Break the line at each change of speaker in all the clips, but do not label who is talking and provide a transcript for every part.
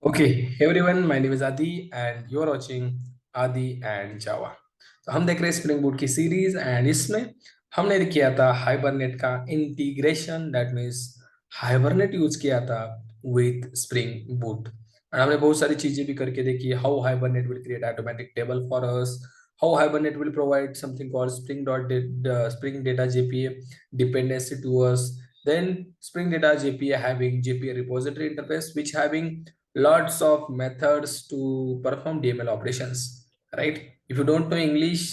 Okay, everyone, my name is Adi and you're watching Adi and Java. तो हम देख रहे हैं स्प्रिंग बूट की सीरीज एंड इसमें हमने किया था हाइबरनेट का integration that means hibernate use किया था विथ स्प्रिंग बूट एंड हमने बहुत सारी चीजें भी करके देखी how hibernate will create automatic table for us how hibernate will provide something called spring data JPA dependency to us. Then Spring Data JPA having JPA repository interface which having lots of methods to perform DML operations, right? If you don't know English,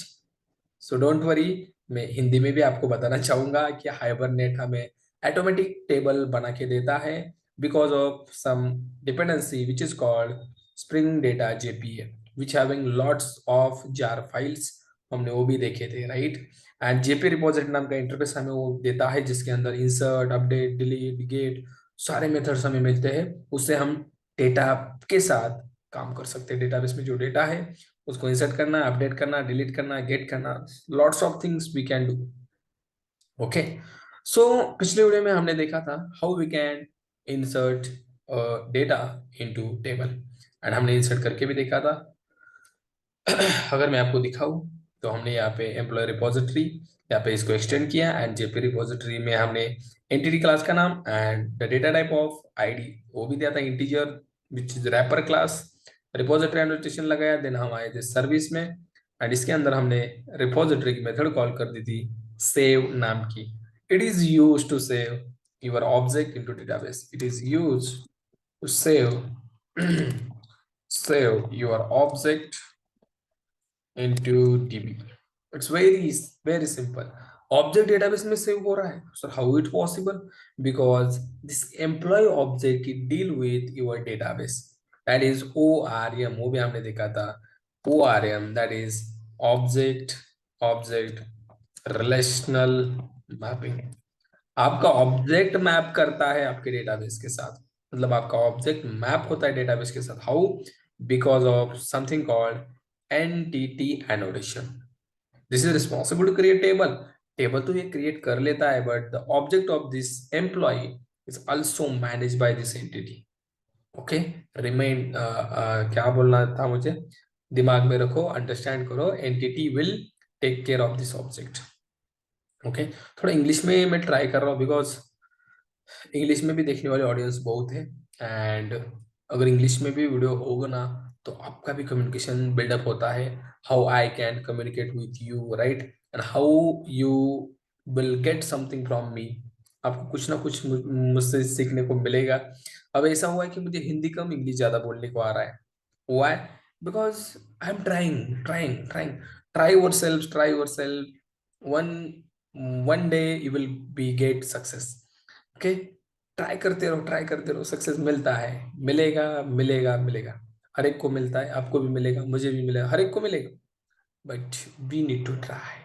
so don't worry, मैं हिंदी में भी आपको बताना चाहूंगा कि hibernate हमें automatic table बना के देता है because of some dependency which is called spring data JPA which having lots of jar files हमने वो भी देखे थे, राइट? एंड जेपी रिपोजिटरी नाम का इंटरफेस हमें वो देता है जिसके अंदर इंसर्ट, अपडेट, डिलीट, गेट सारे मेथड्स हमें मिलते हैं। उससे हम डेटा के साथ काम कर सकते हैं। डेटाबेस में जो डेटा है उसको इंसर्ट करना, अपडेट करना, डिलीट करना, गेट करना, lots of things we can do. Okay, so पिछले वीडियो में हमने देखा था how we can insert data into table and हमने इंसर्ट करके भी देखा था। अगर मैं आपको दिखाऊं तो हमने यहाँ पे एम्प्लॉय रिपोजिटरी यहाँ पे इसको एक्सटेंड किया एंड जेपी रिपोजिटरी में हमने एंटिटी क्लास का नाम and the data type of ID वो भी दिया था integer which is wrapper class. Repository annotation लगाया, देन हम आए थे सर्विस में एंड इसके अंदर हमने रिपोजिटरी की मेथड कॉल कर दी थी सेव नाम की। It is use to save your object into database. It is use to save save your object into DB. It's very simple. Object database में सेव हो रहा है, so how it possible? Because this employee object it deal with your database, that is ORM। वो भी हमने देखा था ORM, that is object relational mapping। आपका ऑब्जेक्ट मैप करता है आपके डेटाबेस के साथ, मतलब आपका ऑब्जेक्ट मैप होता है डेटाबेस के साथ। How? Because of something called entity annotation. This is responsible to create table. Table तो ये क्रिएट कर लेता है but the object of this employee is also manage by this entity. Okay, remind क्या बोलना था मुझे, दिमाग में रखो, अंडरस्टैंड करो, entity will take care of this object. Okay, थोड़ा इंग्लिश में मैं ट्राई कर रहा हूँ बिकॉज इंग्लिश में भी देखने वाले ऑडियंस बहुत है एंड अगर इंग्लिश में भी वीडियो होगा ना तो आपका भी कम्युनिकेशन बिल्डअप होता है। How I can communicate with you, right? And how you will get something from me. आपको कुछ ना कुछ मुझसे सीखने को मिलेगा। अब ऐसा हुआ है कि मुझे हिंदी कम इंग्लिश ज्यादा बोलने को आ रहा है। Why? Because I am trying try your self. One one day you will be get success. Okay, try करते रहो, सक्सेस मिलता है, मिलेगा। हर एक को मिलता है, आपको भी मिलेगा, मुझे भी मिलेगा, हर एक को मिलेगा, but we need to try.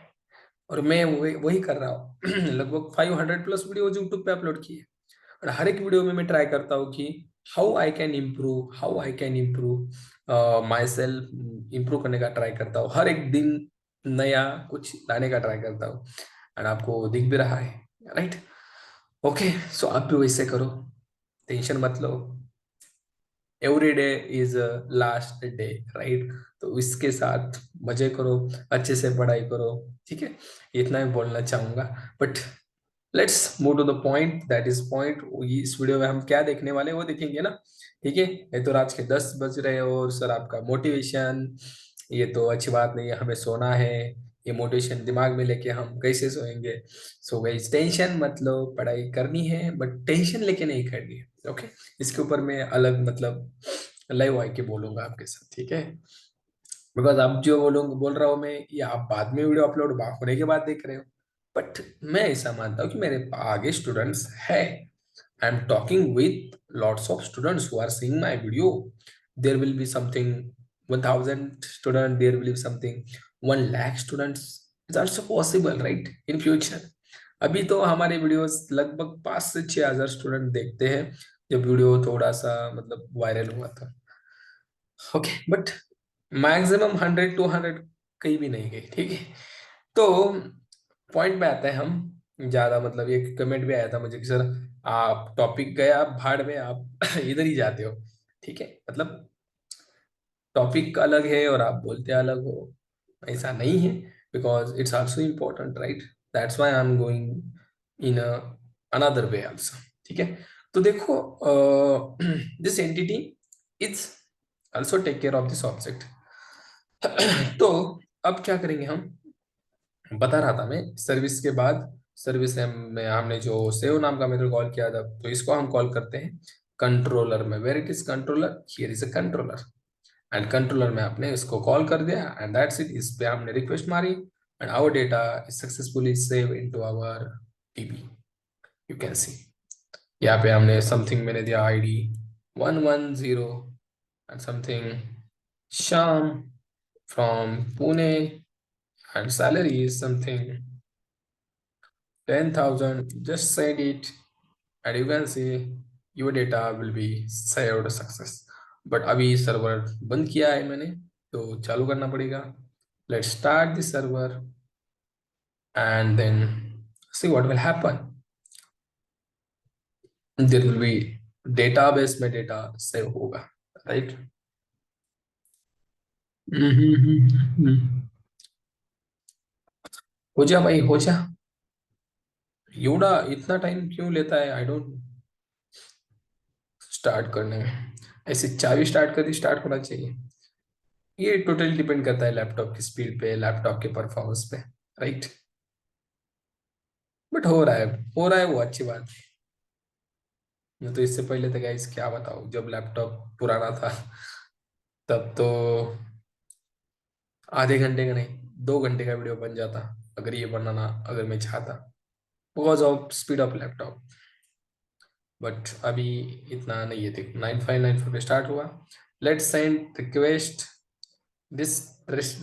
और मैं वही कर रहा हूँ। लगभग 500 प्लस वीडियोज यूट्यूब पे अपलोड किए और हर एक वीडियो में मैं ट्राई करता हूँ कि how I can improve my self. Improve करने का ट्राई करता हूँ, हर एक दिन नया कुछ लाने का ट्राई करता हूँ एंड आपको दिख भी रहा है, राइट? ओके, सो आप भी वैसे करो, टेंशन मत लो। Every day is last day, right? तो इसके साथ मजे करो, अच्छे से पढ़ाई करो, ठीक है? इतना ही बोलना चाहूंगा। But let's move to the point, that is point. इस वीडियो में हम क्या देखने वाले हैं वो देखेंगे ना, ठीक है? ये तो रात के 10 बज रहे हो और सर आपका मोटिवेशन, ये तो अच्छी बात नहीं है, हमें सोना है। ये मोटिवेशन दिमाग में लेके हम कैसे सोएंगे? सो गाइस, टेंशन मत लो, पढ़ाई करनी है बट टेंशन लेके नहीं करनी है। ओके, इसके ऊपर मैं अलग मतलब लाइव आके बोलूंगा आपके साथ, ठीक है? बिकॉज आप जो बोल रहा हूँ मैं, ये आप बाद में वीडियो अपलोड होने के बाद देख रहे हो, बट मैं ऐसा मानता हूँ कि मेरे आगे स्टूडेंट्स है। I am talking with lots of students who are seeing my video. There will be something 1000 student, there will be something 1 lakh students. It's also possible, right? In future. अभी तो हमारे वीडियोस लगभग 5 से 6 हजार student देखते हैं जब video थोड़ा सा मतलब वायरल हुआ था। ओके, बट मैक्सिमम 100 200 कहीं भी नहीं गई, ठीक है? तो पॉइंट पे आते हैं हम। ज्यादा मतलब एक कमेंट भी आया था मुझे कि सर आप टॉपिक गया, आप भाड़ में, आप इधर ही जाते हो। ठीक है, मतलब टॉपिक अलग है और आप बोलते अलग हो, ऐसा नहीं है, because it's also important, right? That's why I am going in another way also. ठीक है, तो देखो, this entity is also take care of this object. तो अब क्या करेंगे हम, बता रहा था मैं, सर्विस के बाद सर्विस में हमने जो सेव नाम का मेथड कॉल किया था, तो इसको हम कॉल करते हैं कंट्रोलर में। Where it is controller, here is a controller, and controller में आपने इसको कॉल कर दिया एंड दैट्स इट। इस पे हमने रिक्वेस्ट मारी and our data is successfully save into our DB. You can see यहाँ पे हमने समथिंग मैंने दिया ID 110 and something Shyam from Pune and salary is something 10,000. Just send it and you can see your data will be saved success. But अभी server बंद किया है मैंने, तो चालू करना पड़ेगा। Let's start this server and then see what will happen. There will be database में डेटा सेव होगा, राइट? हो जा भाई, हो जा। एवढा इतना टाइम क्यों लेता है, आई डोंट। स्टार्ट करने में ऐसे चाबी स्टार्ट कर दी, स्टार्ट होना चाहिए। ये टोटली डिपेंड करता है लैपटॉप की स्पीड पे, लैपटॉप के परफॉर्मेंस पे, राइट? बट हो रहा है, हो रहा है, वो अच्छी बात है। मैं तो इससे पहले तो गाइस क्या बताऊं, जब लैपटॉप पुराना था तब तो आधे घंटे का नहीं 2 घंटे का वीडियो बन जाता, अगर ये बनाना अगर मैं चाहता, because of speed of laptop. But अभी इतना नहीं है। देखो 9594 पे स्टार्ट हुआ। Let's send request. This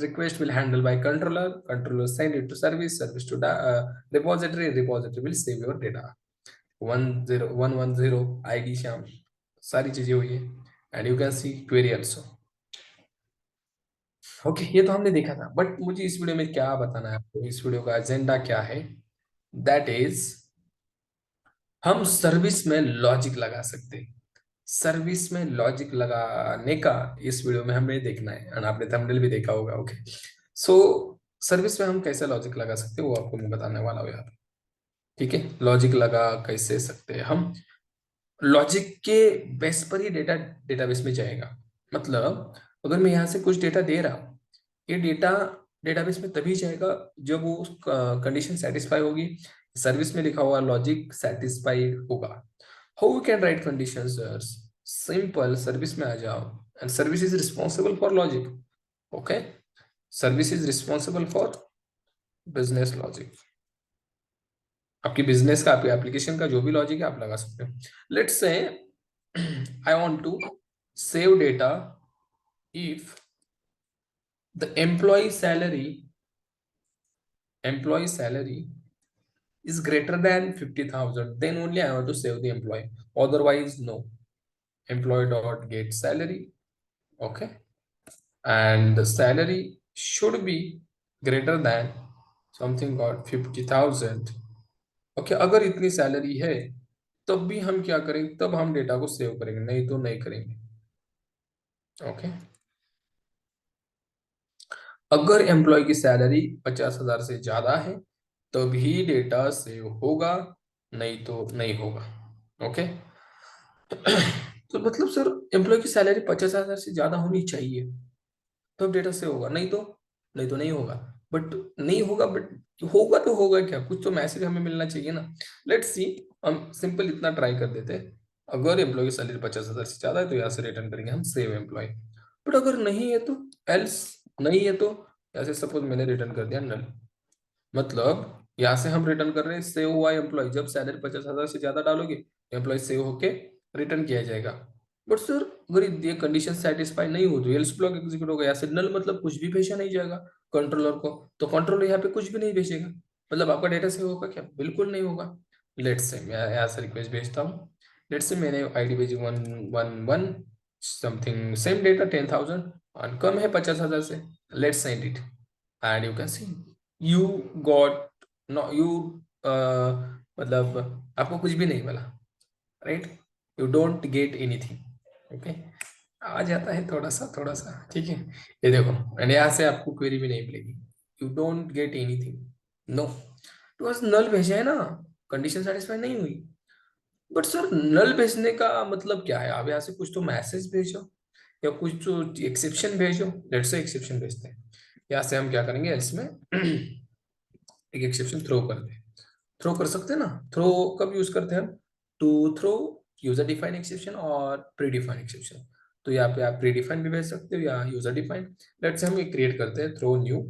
request will handle by controller. Controller send it to service. Service to repository. Repository will save your data. 10110 ID Shyam, सारी चीजें हुई है and you can C query also. Okay, ये तो हमने देखा था, बट मुझे इस वीडियो में क्या बताना है आपको, इस वीडियो का एजेंडा क्या है? दैट इज हम सर्विस में लॉजिक लगा सकते हैं। सर्विस में लॉजिक लगाने का इस वीडियो में हमें देखना है, और आपने थंबनेल भी देखा होगा। ओके, सो सर्विस में हम कैसे लॉजिक लगा सकते हैं वो आपको मैं बताने वाला हूँ यहाँ पे। ठीक है, लॉजिक लगा कैसे सकते हैं हम, लॉजिक के बेस पर ही डेटा डेटाबेस में जाएगा। मतलब अगर मैं यहाँ से कुछ डेटा दे रहा हूँ, ये डेटा डेटाबेस में तभी जाएगा जब वो कंडीशन सेटिस्फाई होगी, सर्विस में लिखा हुआ लॉजिक सेटिस्फाइड होगा। How you can write conditions? Simple, service में आ जाओ and service is responsible for logic. Okay, service is responsible for business logic. आपकी बिजनेस का, आपकी एप्लीकेशन का जो भी लॉजिक है आप लगा सकते हो। Let's say I want to save data if the employee salary is greater than 50,000, then only I want to save the employee, otherwise no. Employee dot get salary. Okay, and the salary should be greater than something got 50,000। Okay, अगर इतनी salary है तब भी हम क्या करेंगे, तब हम डेटा को सेव करेंगे, नहीं तो नहीं करेंगे। ओके, अगर एम्प्लॉय की सैलरी 50,000 से ज्यादा है तभी डेटा सेव होगा, नहीं तो नहीं होगा। ओके, तो मतलब सर एम्प्लॉय की सैलरी 50,000 से ज्यादा होनी चाहिए तब डेटा सेव होगा, नहीं तो नहीं होगा। बट नहीं होगा, बट होगा तो होगा क्या, कुछ तो मैसेज हमें मिलना चाहिए ना। लेट्स सी, हम सिंपल इतना ट्राई कर देते हैं, अगर एम्प्लॉय की सैलरी 50,000 से ज्यादा है तो यहाँ से रिटर्न करेंगे हम सेव एम्प्लॉय। बट अगर नहीं है तो एल्स, नहीं है तो ऐसे सपोज मैंने रिटर्न कर दिया नल। मतलब यहाँ से हम रिटर्न कर रहे हैं सेव हुआ एम्प्लॉय, जब सैलरी 50,000 से ज्यादा डालोगे एम्प्लॉय सेव होके रिटर्न किया जाएगा। बट सर अगर ये कंडीशन सेटिस्फाई नहीं हो तो एल्स ब्लॉक एग्जीक्यूट होगा, यहाँ से नल मतलब कुछ भी भेजा नहीं जाएगा कंट्रोलर को, तो कंट्रोलर यहाँ पे कुछ भी नहीं भेजेगा, मतलब आपका डेटा सेव होगा क्या? बिल्कुल नहीं होगा। लेट्स से मैं यहाँ से रिक्वेस्ट भेजता हूँ। लेट्स से मैंने आईडी भेजी 111 समथिंग, सेम डेटा 10,000 और कम है 50,000 से। Let's send it and you can see you got no you, मतलब आपको कुछ भी नहीं मिला, right? You don't get anything. Okay, आ जाता है थोड़ा सा, ठीक है। ये देखो, एंड यहाँ से आपको क्वेरी भी नहीं मिलेगी, you don't get anything, no. तो बस नल भेजा है ना, कंडीशन सेटिस्फाई नहीं हुई। बट सर नल भेजने का मतलब क्या है? आप यहाँ से कुछ तो मैसेज भेजो या कुछ तो एक्सेप्शन भेजो। लेट्स से एक्सेप्शन भेजते हैं, यहाँ से हम क्या करेंगे, इसमें एक एक्सेप्शन थ्रो कर दे। थ्रो कर सकते हैं ना? थ्रो कब यूज करते हैं हम? To throw user define exception और प्री डिफाइन एक्सेप्शन। तो यहाँ पे आप प्री डिफाइन भी भेज सकते हो या यूजर डिफाइन। लेट्स से हम ये क्रिएट करते हैं, throw new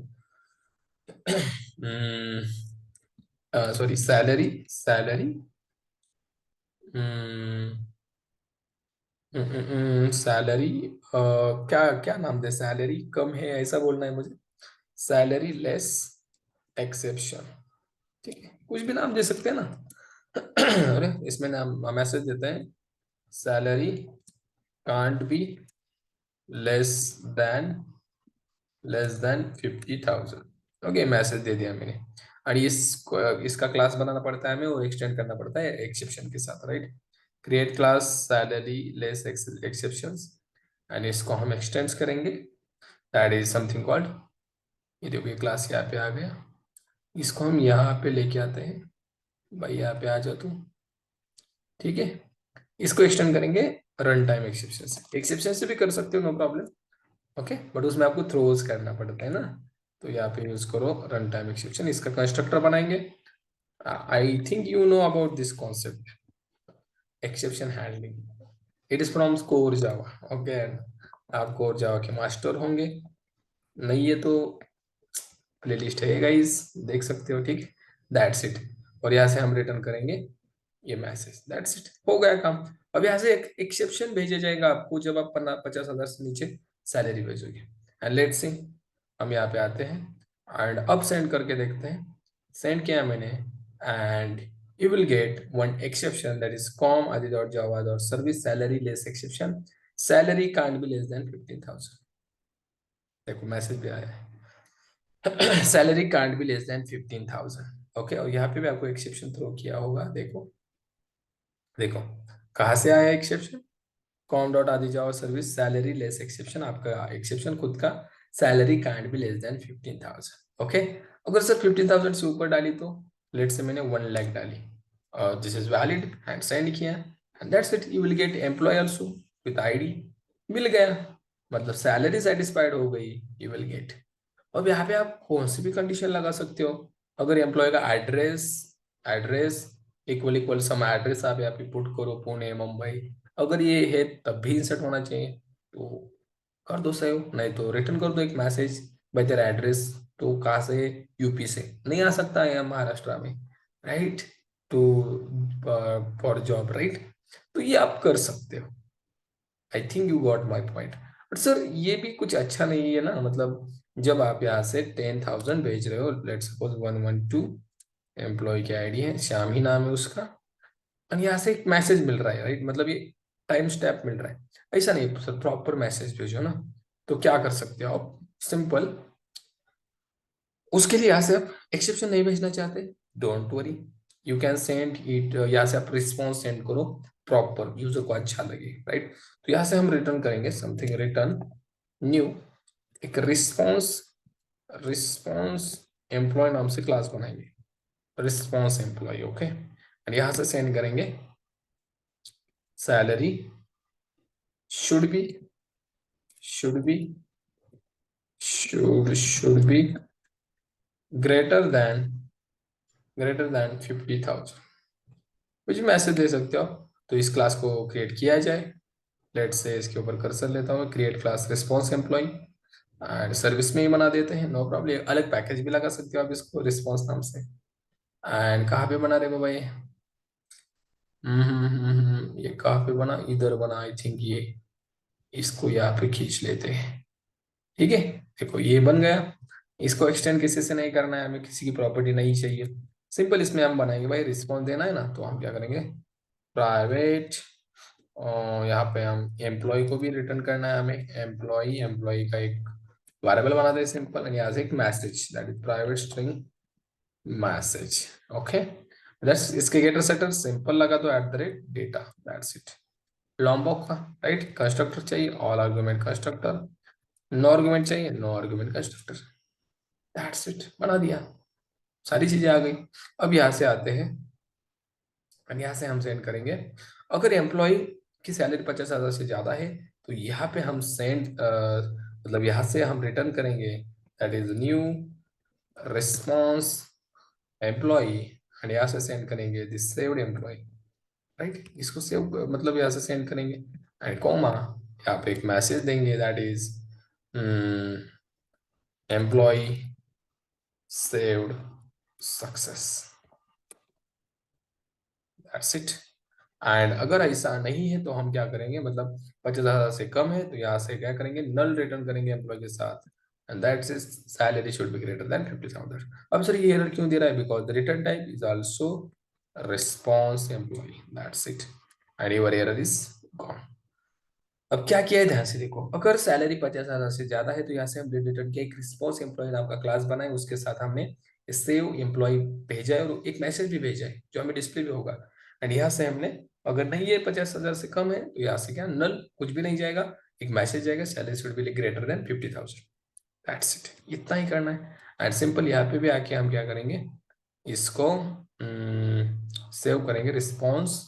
sorry salary, salary salary, क्या क्या नाम दे, सैलरी कम है ऐसा बोलना है मुझे, सैलरी लेस एक्सेप्शन, ठीक है, कुछ भी नाम दे सकते हैं ना। अरे इसमें नाम मैसेज देते हैं, salary can't be less than, less than 50,000। Okay, message दे दिया मैंने। और इसका क्लास बनाना पड़ता है हमें और एक्सटेंड करना पड़ता है एक्सेप्शन के साथ, right. Create class salary less exceptions, and इसको हम एक्सटेंड करेंगे, दैट इज समथिंग कॉल्ड, ये देखो ये क्लास यहाँ पे आ गया। इसको हम यहाँ पे लेके आते हैं, भाई यहाँ पे आ जाओ तुम, ठीक है। इसको एक्सटेंड करेंगे रन टाइम एक्सेप्शन से, एक्सेप्शन से भी कर सकते हो, नो प्रॉब्लम। ओके, बट उसमें आपको थ्रोज करना पड़ता है ना। तो यहाँ पे यूज करो रन टाइम एक्सेप्शन, इसका कंस्ट्रक्टर बनाएंगे। आई think you know about this concept, exception handling. It is from core Java, okay. आप कोर जावा के मास्टर होंगे, नहीं है तो प्लेलिस्ट है गाइस, देख सकते हो, ठीक है। That's it. और यहाँ से हम रिटर्न करेंगे ये मैसेज, दैट्स इट, हो गया काम। अब यहाँ से एक एक्सेप्शन भेजा जाएगा आपको जब आप 50,000 से नीचे सैलरी भेजोगे। एंड लेट्स सी, हम यहाँ पे आते हैं एंड अब सेंड करके देखते हैं। सेंड किया मैंने, and you will get one exception, that is com.java.service salary less exception, salary can't be less than 15,000। देखो मैसेज भी आया है, salary can't be less then 15,000। Okay, और यहाँ पे भी आपको एक्सेप्शन थ्रो किया होगा, देखो देखो कहाँ से आया एक्सेप्शन, कॉम डॉट आदि जावा सर्विस सैलरी लेस एक्सेप्शन, आपका एक्सेप्शन खुद का, salary can't be less then 15,000। Okay, अगर सर 15,000 से ऊपर डाली तो, लेट से मैंने 1 लाख डाली, this is valid and send किया, and that's it, you will get employ also with ID, मिल गया, मतलब सैलरी सेटिस्फाइड हो गई, यू विल गेट। अब यहाँ पे आप कौन सी भी कंडीशन लगा सकते हो। अगर एम्प्लॉय का address, address equal equal some address आप यहाँ पे पुट करो, पुणे मुंबई, अगर ये है तब भी इंसर्ट होना चाहिए, तो कर दो सेव, नहीं तो रिटर्न कर दो एक मैसेज, भाई तेरा एड्रेस तो कहाँ से, यूपी से नहीं आ सकता है महाराष्ट्र में, right, to for job, right. तो ये आप कर सकते हो। I think you got my point. But sir ये भी कुछ अच्छा नहीं है ना, मतलब जब आप यहाँ से 10,000 भेज रहे हो, लेट्स सपोज 112, एम्प्लॉय की आईडी है, श्याम ही नाम है उसका, और यहाँ से एक मैसेज मिल रहा है, राइट, मतलब ये टाइम स्टैम्प मिल रहा है। ऐसा नहीं सर, प्रॉपर मैसेज भेजो ना। तो क्या कर सकते हो आप, सिंपल, उसके लिए यहाँ से आप एक्सेप्शन नहीं भेजना चाहते, don't worry, you can send it, यहाँ से आप रिस्पॉन्स सेंड करो प्रॉपर, यूजर को अच्छा लगे, राइट। तो यहाँ से हम रिटर्न करेंगे समथिंग, रिटर्न न्यू, एक रिस्पॉन्स, रिस्पॉन्स एम्प्लॉय नाम से क्लास बनाएंगे, रिस्पॉन्स एम्प्लॉय, ओके। और यहाँ से सेंड करेंगे salary should B, should be, should be greater then, greater than 50,000, कुछ मैसेज दे सकते हो आप। तो इस क्लास को क्रिएट किया जाए, लेट से इसके ऊपर कर्सर लेता हूँ, create class response employee, and service में ही बना देते हैं, नो प्रॉब्लम, अलग पैकेज भी लगा सकते हो आप इसको रिस्पॉन्स नाम से। एंड कहाँ पे बना रहे हो भाई, ये कहाँ पे बना, इधर बना आई थिंक, ये इसको यहाँ पे खींच लेते हैं, ठीक है। देखो ये बन गया, इसको एक्सटेंड किसी से नहीं करना है हमें, किसी की प्रॉपर्टी नहीं चाहिए, सिंपल इसमें हम बनाएंगे, भाई रिस्पॉन्स देना है ना, तो हम क्या करेंगे, प्राइवेट, और यहाँ पे हम एम्प्लॉय को भी रिटर्न करना है हमें, एम्प्लॉय, एम्प्लॉय का एक वेरिएबल बना दे सिंपल, एंड यहाँ से एक message, that is private string message, okay. That's, इसके गेटर सेटर सिंपल लगा तो at the rate data, that's it. Lombok का, राइट। कंस्ट्रक्टर चाहिए, all argument constructor. No argument चाहिए, no argument constructor. That's it, बना दिया, सारी चीजें आ गई। अब यहाँ से आते हैं, और यहाँ से हम सेंड करेंगे। अगर एम्प्लॉय की सैलरी 50,000 से ज्यादा है तो यहाँ पे हम सेंड, मतलब यहाँ से हम रिटर्न करेंगे, that is new response employee, and यहाँ से सेंड करेंगे दिस सेव्ड एम्प्लॉय, राइट। इसको सेव मतलब यहाँ से सेंड करेंगे, एंड कॉमा, यहाँ पे एक मैसेज देंगे, that is employee saved success, that's it. And अगर ऐसा नहीं है तो हम क्या करेंगे, मतलब 50,000 से कम है तो यहाँ से क्या करेंगे, नल रिटर्न करेंगे एम्प्लॉय के साथ, and that's is salary should be greater than 50,000। अब सर ये एरर क्यों दे रहा है, because the return type is also response employee, that's it, and your error is gone. अब क्या किया है ध्यान से देखो, अगर सैलरी 50,000 से ज्यादा है तो यहाँ से हम रिटर्न किया एक रिस्पॉन्स एम्प्लॉय नाम का क्लास बनाए, उसके साथ हमने सेव एम्प्लॉय भेजा है और एक मैसेज भी भेजा है जो हमें डिस्प्ले भी होगा। एंड यहाँ से हमने, अगर नहीं है 50,000 से कम है तो यहाँ से क्या, नल, कुछ भी नहीं जाएगा, एक मैसेज जाएगा, salary should be greater than 50,000, that's it, इतना ही करना है। एंड सिंपल यहाँ पे भी आके हम क्या करेंगे, इसको सेव करेंगे रिस्पॉन्स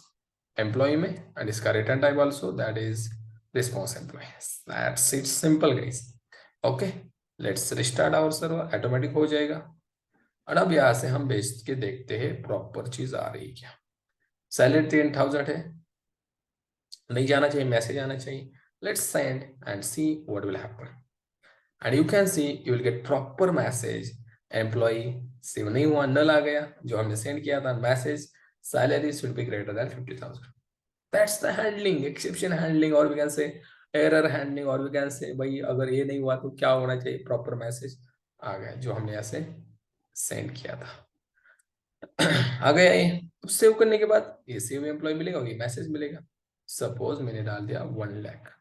एम्प्लॉय में, एंड इसका return type also that is response employee, that's it, simple guys. Okay, let's restart our server, automatic हो जाएगा। और अब यहाँ से हम भेज के देखते हैं प्रॉपर चीज आ रही है क्या। सैलरी 10,000 है, नहीं जाना चाहिए, मैसेज आना चाहिए, let's send and see what will happen. And you can see you will get proper message, employee save नहीं हुआ, नल आ गया जो हमने सेंड किया था, message salary should be greater than 50,000। That's the handling, exception handling, और we can say error handling, और we can say भाई अगर ये नहीं हुआ तो क्या होना चाहिए, प्रॉपर मैसेज आ गया जो हमने ऐसे सेंड किया था। आ गया ये। अब सेव करने के बाद ये सेव एम्प्लॉय मिलेगा और ये मैसेज मिलेगा। सपोज मैंने डाल दिया 1 lakh,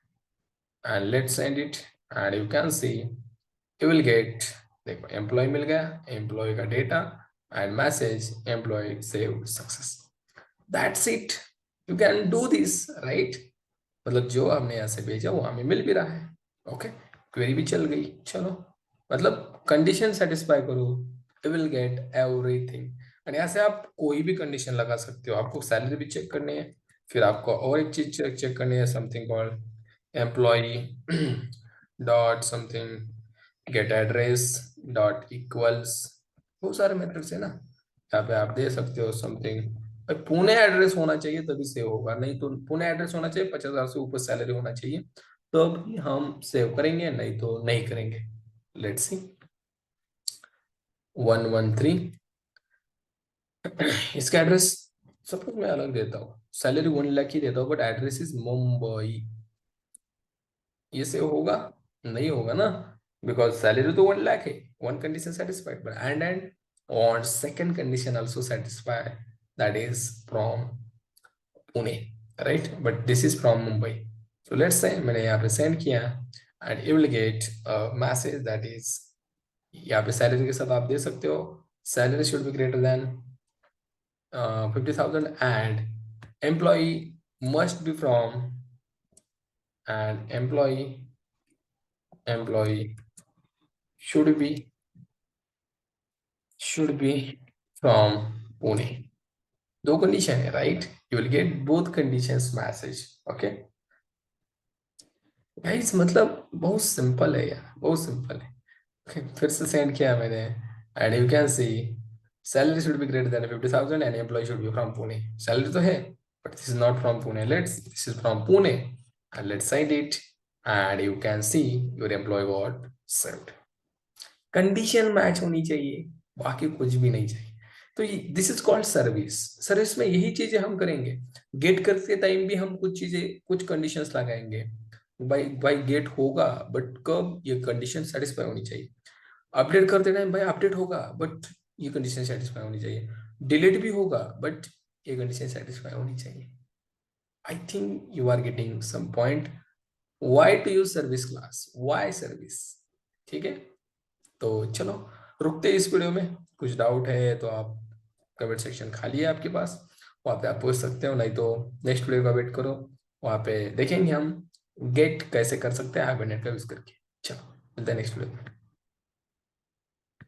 and let's send it, and you can see you will get, देखो एम्प्लॉय मिल गया, एम्प्लॉय का data and message, employee save success, that's it, you can do this, right. मतलब जो हमने यहाँ से भेजा वो हमें मिल भी रहा है। ओके, क्वेरी भी चल गई, चलो, मतलब कंडीशन सेटिस्फाई करो, you will get everything. And यहाँ से आप कोई भी कंडीशन लगा सकते हो, आपको सैलरी भी चेक करनी है, फिर आपको और एक चीज चेक करनी है, something called employee dot something get address dot equals, बहुत सारे मेथड्स है ना, यहाँ पे आप दे सकते हो समथिंग, पुणे एड्रेस होना चाहिए तभी सेव होगा, नहीं तो पुणे एड्रेस होना चाहिए, 50,000 से ऊपर सैलरी होना चाहिए तब हम सेव करेंगे, नहीं तो नहीं करेंगे। लेट्स सी 113, इसका एड्रेस सपोज मैं अलग देता हूँ, सैलरी 1 लाख ही देता हूँ, बट एड्रेस इज मुंबई, ये सेव होगा, नहीं होगा ना, बिकॉज सैलरी तो 1 लाख है, one condition satisfied, but and on second condition also satisfy, that is from Pune, right, but this is from Mumbai. So let's say मैंने यहाँ पे सेंड किया, and you will get a message that is, यहाँ पे salary के साथ आप दे सकते हो, salary should be greater than 50,000, and employee must be from, and employee should be from Pune. दो कंडीशन है, right, you will get both conditions message. Okay guys, मतलब बहुत सिंपल है यार, बहुत सिंपल है। Okay, फिर से सेंड किया मैंने, and you can see salary should be greater than 50,000 and employee should be from Pune, salary तो है but this is not from Pune, let's this is from Pune, and let's send it, and you can see your employee got saved. Condition match होनी चाहिए, बाकी कुछ भी नहीं चाहिए। तो this is called service. Service में यही चीजें हम करेंगे, गेट करते टाइम भी हम कुछ चीजें, कुछ कंडीशंस लगाएंगे, भाई भाई गेट होगा बट कब, ये कंडीशन सेटिस्फाई होनी चाहिए। अपडेट करते टाइम भाई अपडेट होगा बट ये कंडीशन सेटिस्फाई होनी चाहिए। डिलीट भी होगा बट ये कंडीशन सेटिस्फाई होनी चाहिए। I think you are getting some point, why to use service class, why service, ठीक है। तो चलो रुकते हैं इस वीडियो में, कुछ डाउट है तो आप कमेंट सेक्शन खाली है आपके पास, वहाँ पे आप पूछ सकते हो, नहीं तो नेक्स्ट वीडियो का वेट करो। वहां पे देखेंगे हम गेट कैसे कर सकते हैं हाइबरनेट का यूज करके। चलो मिलते हैं नेक्स्ट वीडियो में।